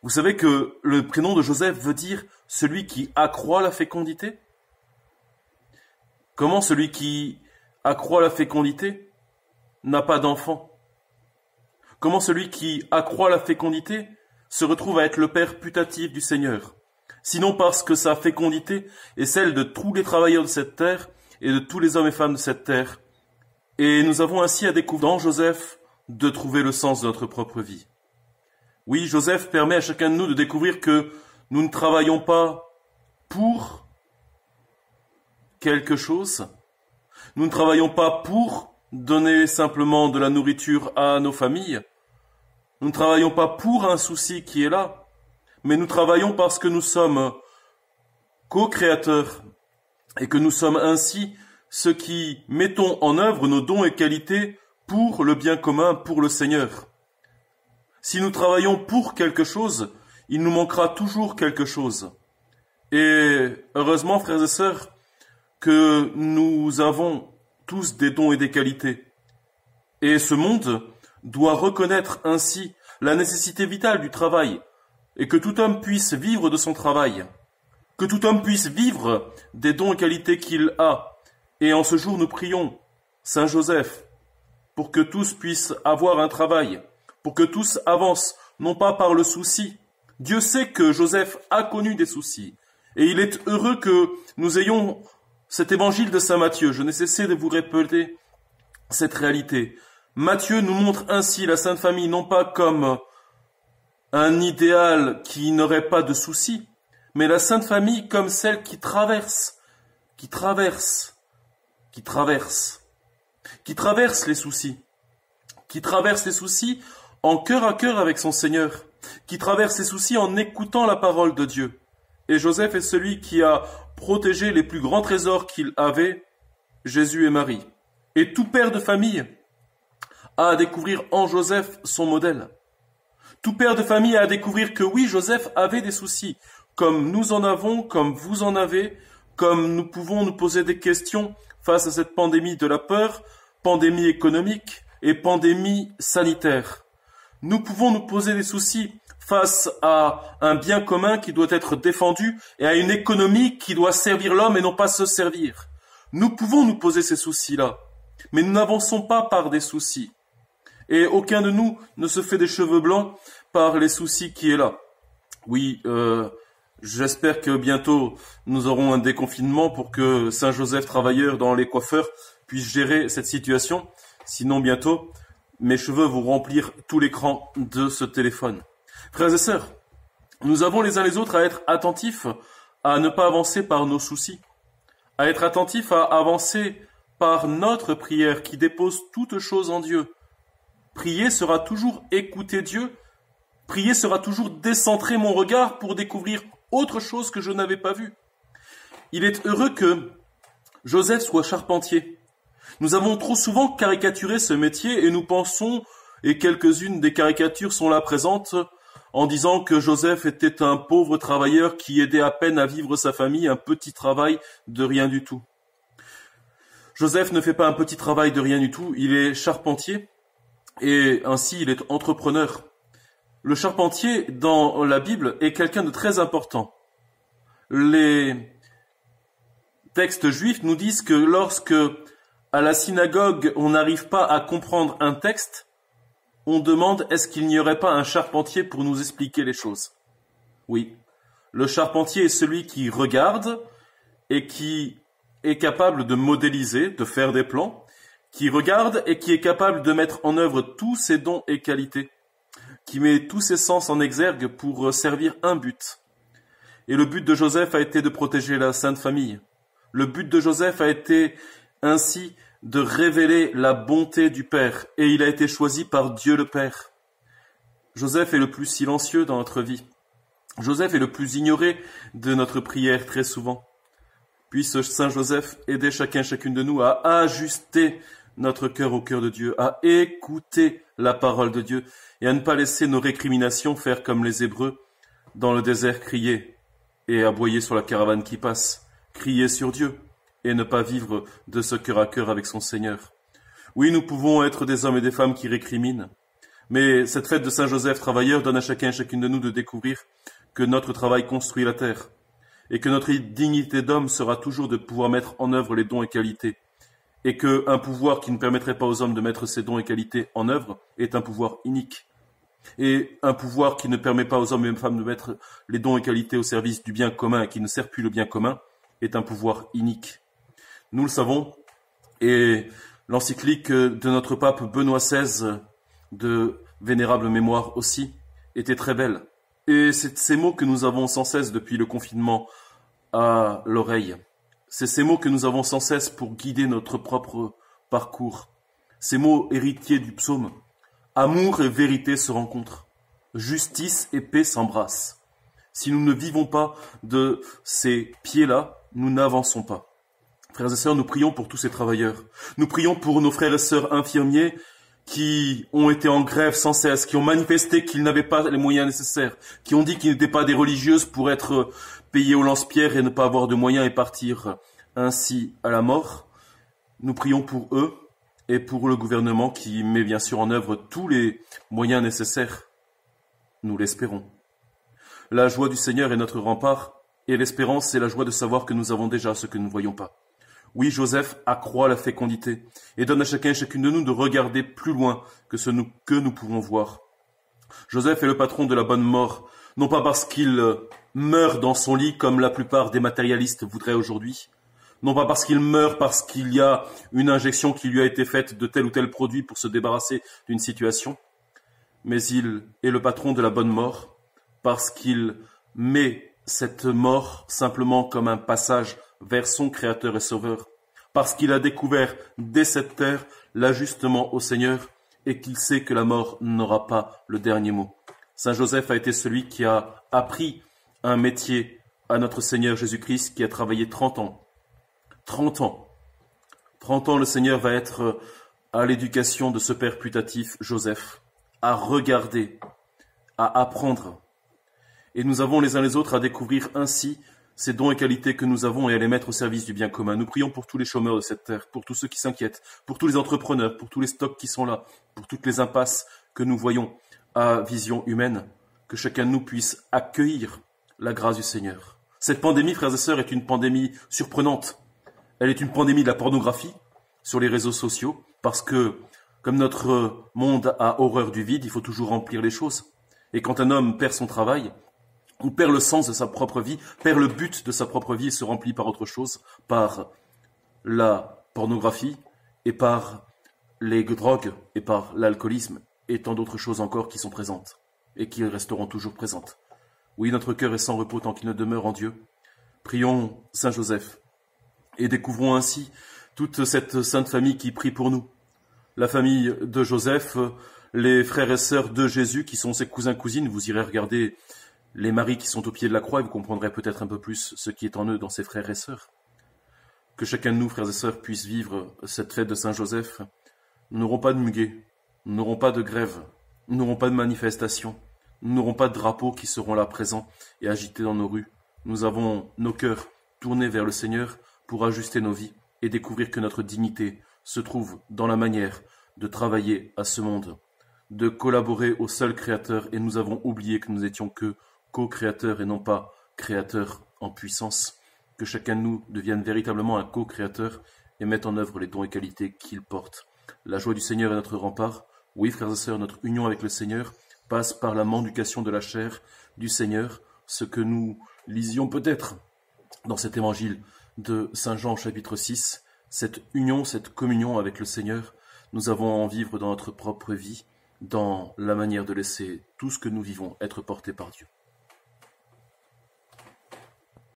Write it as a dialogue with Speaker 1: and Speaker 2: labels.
Speaker 1: Vous savez que le prénom de Joseph veut dire celui qui accroît la fécondité? Comment celui qui accroît la fécondité n'a pas d'enfant? Comment celui qui accroît la fécondité se retrouve à être le père putatif du Seigneur? Sinon parce que sa fécondité est celle de tous les travailleurs de cette terre et de tous les hommes et femmes de cette terre. Et nous avons ainsi à découvrir dans Joseph de trouver le sens de notre propre vie. Oui, Joseph permet à chacun de nous de découvrir que nous ne travaillons pas pour quelque chose. Nous ne travaillons pas pour donner simplement de la nourriture à nos familles. Nous ne travaillons pas pour un souci qui est là, mais nous travaillons parce que nous sommes co-créateurs et que nous sommes ainsi ceux qui mettons en œuvre nos dons et qualités pour le bien commun, pour le Seigneur. Si nous travaillons pour quelque chose, il nous manquera toujours quelque chose. Et heureusement, frères et sœurs, que nous avons tous des dons et des qualités. Et ce monde doit reconnaître ainsi la nécessité vitale du travail, et que tout homme puisse vivre de son travail, que tout homme puisse vivre des dons et qualités qu'il a. Et en ce jour, nous prions Saint Joseph pour que tous puissent avoir un travail, pour que tous avancent, non pas par le souci. Dieu sait que Joseph a connu des soucis, et il est heureux que nous ayons cet évangile de Saint Matthieu. Je n'ai cessé de vous répéter cette réalité. Matthieu nous montre ainsi la Sainte Famille, non pas comme un idéal qui n'aurait pas de soucis, mais la Sainte Famille comme celle qui traverse les soucis, qui traverse les soucis en cœur à cœur avec son Seigneur, qui traverse les soucis en écoutant la parole de Dieu. Et Joseph est celui qui a protégé les plus grands trésors qu'il avait, Jésus et Marie. Et tout père de famille a à découvrir en Joseph son modèle. Tout père de famille a à découvrir que oui, Joseph avait des soucis, comme nous en avons, comme vous en avez, comme nous pouvons nous poser des questions face à cette pandémie de la peur, pandémie économique et pandémie sanitaire. Nous pouvons nous poser des soucis face à un bien commun qui doit être défendu et à une économie qui doit servir l'homme et non pas se servir. Nous pouvons nous poser ces soucis-là, mais nous n'avançons pas par des soucis. Et aucun de nous ne se fait des cheveux blancs par les soucis qui est là. Oui, j'espère que bientôt nous aurons un déconfinement pour que Saint Joseph travailleur dans les coiffeurs puisse gérer cette situation. Sinon bientôt, mes cheveux vont remplir tout l'écran de ce téléphone. Frères et sœurs, nous avons les uns les autres à être attentifs à ne pas avancer par nos soucis, à être attentifs à avancer par notre prière qui dépose toutes choses en Dieu. Prier sera toujours écouter Dieu, prier sera toujours décentrer mon regard pour découvrir autre chose que je n'avais pas vu. Il est heureux que Joseph soit charpentier. Nous avons trop souvent caricaturé ce métier et nous pensons, et quelques-unes des caricatures sont là présentes, en disant que Joseph était un pauvre travailleur qui aidait à peine à vivre sa famille, un petit travail de rien du tout. Joseph ne fait pas un petit travail de rien du tout, il est charpentier et ainsi il est entrepreneur. Le charpentier dans la Bible est quelqu'un de très important. Les textes juifs nous disent que lorsque à la synagogue on n'arrive pas à comprendre un texte, on demande est-ce qu'il n'y aurait pas un charpentier pour nous expliquer les choses. Oui, le charpentier est celui qui regarde et qui est capable de modéliser, de faire des plans, qui regarde et qui est capable de mettre en œuvre tous ses dons et qualités, qui met tous ses sens en exergue pour servir un but. Et le but de Joseph a été de protéger la Sainte Famille. Le but de Joseph a été ainsi de révéler la bonté du Père, et il a été choisi par Dieu le Père. Joseph est le plus silencieux dans notre vie. Joseph est le plus ignoré de notre prière très souvent. Puisse Saint Joseph aider chacune de nous à ajuster notre cœur au cœur de Dieu, à écouter la parole de Dieu et à ne pas laisser nos récriminations faire comme les Hébreux dans le désert crier et aboyer sur la caravane qui passe, crier sur Dieu et ne pas vivre de ce cœur à cœur avec son Seigneur. Oui, nous pouvons être des hommes et des femmes qui récriminent. Mais cette fête de Saint Joseph travailleur donne à chacun et chacune de nous de découvrir que notre travail construit la terre et que notre dignité d'homme sera toujours de pouvoir mettre en œuvre les dons et qualités et qu'un pouvoir qui ne permettrait pas aux hommes de mettre ces dons et qualités en œuvre est un pouvoir inique. Et un pouvoir qui ne permet pas aux hommes et aux femmes de mettre les dons et qualités au service du bien commun et qui ne sert plus le bien commun est un pouvoir inique. Nous le savons, et l'encyclique de notre pape Benoît XVI, de vénérable mémoire aussi, était très belle. Et c'est ces mots que nous avons sans cesse depuis le confinement à l'oreille. C'est ces mots que nous avons sans cesse pour guider notre propre parcours. Ces mots héritiers du psaume. Amour et vérité se rencontrent. Justice et paix s'embrassent. Si nous ne vivons pas de ces pieds-là, nous n'avançons pas. Frères et sœurs, nous prions pour tous ces travailleurs. Nous prions pour nos frères et sœurs infirmiers qui ont été en grève sans cesse, qui ont manifesté qu'ils n'avaient pas les moyens nécessaires, qui ont dit qu'ils n'étaient pas des religieuses pour être payées au lance-pierre et ne pas avoir de moyens et partir ainsi à la mort. Nous prions pour eux et pour le gouvernement qui met bien sûr en œuvre tous les moyens nécessaires. Nous l'espérons. La joie du Seigneur est notre rempart, et l'espérance, c'est la joie de savoir que nous avons déjà ce que nous ne voyons pas. Oui, Joseph accroît la fécondité et donne à chacun et chacune de nous de regarder plus loin que ce que nous pouvons voir. Joseph est le patron de la bonne mort, non pas parce qu'il meurt dans son lit comme la plupart des matérialistes voudraient aujourd'hui, non pas parce qu'il meurt parce qu'il y a une injection qui lui a été faite de tel ou tel produit pour se débarrasser d'une situation, mais il est le patron de la bonne mort parce qu'il met cette mort simplement comme un passage vers son Créateur et Sauveur, parce qu'il a découvert dès cette terre l'ajustement au Seigneur et qu'il sait que la mort n'aura pas le dernier mot. Saint Joseph a été celui qui a appris un métier à notre Seigneur Jésus-Christ, qui a travaillé 30 ans. 30 ans. 30 ans, le Seigneur va être à l'éducation de ce père putatif, Joseph, à regarder, à apprendre. Et nous avons les uns les autres à découvrir ainsi ces dons et qualités que nous avons et à les mettre au service du bien commun. Nous prions pour tous les chômeurs de cette terre, pour tous ceux qui s'inquiètent, pour tous les entrepreneurs, pour tous les stocks qui sont là, pour toutes les impasses que nous voyons à vision humaine, que chacun de nous puisse accueillir la grâce du Seigneur. Cette pandémie, frères et sœurs, est une pandémie surprenante. Elle est une pandémie de la pornographie sur les réseaux sociaux, parce que, comme notre monde a horreur du vide, il faut toujours remplir les choses. Et quand un homme perd son travail, ou perd le sens de sa propre vie, perd le but de sa propre vie et se remplit par autre chose, par la pornographie et par les drogues et par l'alcoolisme et tant d'autres choses encore qui sont présentes et qui resteront toujours présentes. Oui, notre cœur est sans repos tant qu'il ne demeure en Dieu. Prions Saint Joseph et découvrons ainsi toute cette sainte famille qui prie pour nous. La famille de Joseph, les frères et sœurs de Jésus qui sont ses cousins-cousines, vous irez regarder les maris qui sont au pied de la croix et vous comprendrez peut-être un peu plus ce qui est en eux dans ses frères et sœurs. Que chacun de nous, frères et sœurs, puisse vivre cette fête de Saint Joseph. Nous n'aurons pas de muguet, nous n'aurons pas de grève, nous n'aurons pas de manifestation, nous n'aurons pas de drapeaux qui seront là présents et agités dans nos rues. Nous avons nos cœurs tournés vers le Seigneur pour ajuster nos vies et découvrir que notre dignité se trouve dans la manière de travailler à ce monde, de collaborer au seul Créateur, et nous avons oublié que nous étions que co-créateurs et non pas créateurs en puissance. Que chacun de nous devienne véritablement un co-créateur et mette en œuvre les dons et qualités qu'il porte. La joie du Seigneur est notre rempart. Oui, frères et sœurs, notre union avec le Seigneur passe par la mendication de la chair du Seigneur, ce que nous lisions peut-être dans cet évangile de Saint Jean chapitre 6, cette union, cette communion avec le Seigneur, nous avons à en vivre dans notre propre vie, dans la manière de laisser tout ce que nous vivons être porté par Dieu.